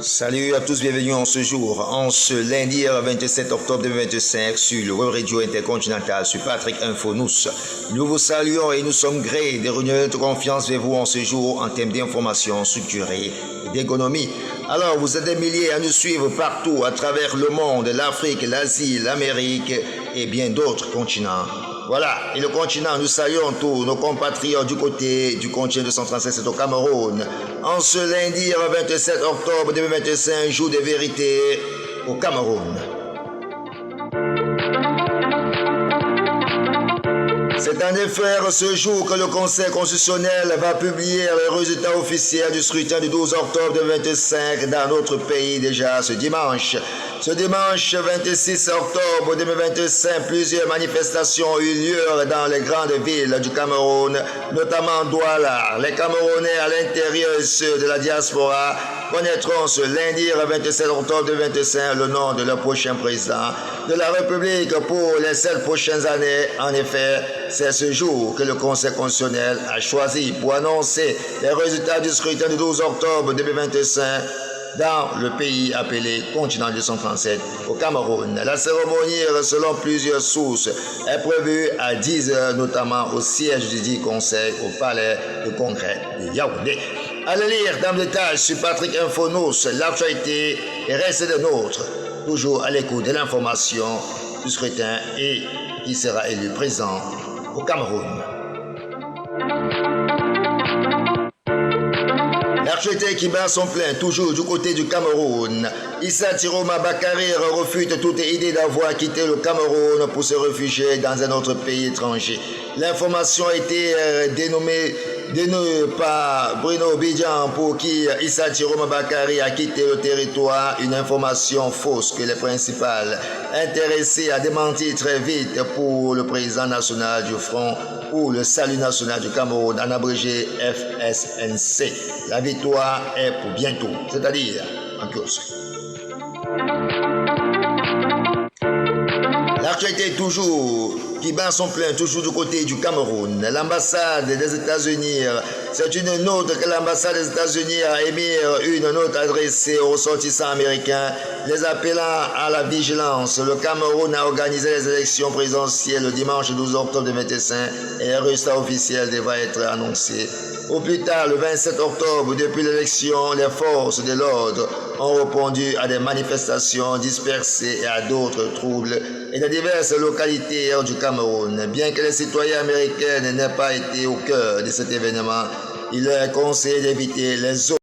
Salut à tous, bienvenue en ce jour, en ce lundi 27 octobre 2025 sur le Web Radio Intercontinental sur Patrick Info News. Nous vous saluons et nous sommes grés de renouveler notre confiance vers vous en ce jour en termes d'information structurée et d'économie. Alors, vous êtes des milliers à nous suivre partout à travers le monde, l'Afrique, l'Asie, l'Amérique et bien d'autres continents. Voilà, et le continent, nous saluons tous nos compatriotes du côté du continent de 137 au Cameroun. En ce lundi 27 octobre 2025, jour de vérité au Cameroun. C'est en effet ce jour que le Conseil constitutionnel va publier les résultats officiels du scrutin du 12 octobre 2025 dans notre pays déjà ce dimanche. Ce dimanche 26 octobre 2025, plusieurs manifestations ont eu lieu dans les grandes villes du Cameroun, notamment Douala. Les Camerounais à l'intérieur et ceux de la diaspora connaîtront ce lundi 27 octobre 2025 le nom de leur prochain président de la République pour les 7 prochaines années. En effet, c'est ce jour que le Conseil constitutionnel a choisi pour annoncer les résultats du scrutin du 12 octobre 2025 dans le pays appelé continent 237 au Cameroun. La cérémonie, selon plusieurs sources, est prévue à 10h, notamment au siège du dit conseil au palais de congrès de Yaoundé. Allez lire dans le détail sur Patrick Info News l'actualité et restez des nôtres, toujours à l'écoute de l'information du scrutin et qui sera élu président au Cameroun. L'actualité qui bat son plein, toujours du côté du Cameroun. Issa Tiroma Bakary refute toute idée d'avoir quitté le Cameroun pour se réfugier dans un autre pays étranger. L'information a été dénommée par Bruno Bidjan pour qui Issa Tiroma Bakary a quitté le territoire, une information fausse que les principales intéressés à démentir très vite pour le président national du Front pour le Salut national du Cameroun, en abrégé FSNC. La victoire est pour bientôt, c'est-à-dire en kiosque. L'actualité toujours qui bat son plein, toujours du côté du Cameroun. L'ambassade des États-Unis, c'est une note que l'ambassade des États-Unis a émise, une note adressée aux ressortissants américains, les appelant à la vigilance. Le Cameroun a organisé les élections présidentielles le dimanche 12 octobre 2025 et les résultats officiels devraient être annoncés au plus tard le 27 octobre. Depuis l'élection, les forces de l'ordre ont répondu à des manifestations dispersées et à d'autres troubles et de diverses localités du Cameroun. Bien que les citoyens américains n'aient pas été au cœur de cet événement, il leur est conseillé d'éviter les zones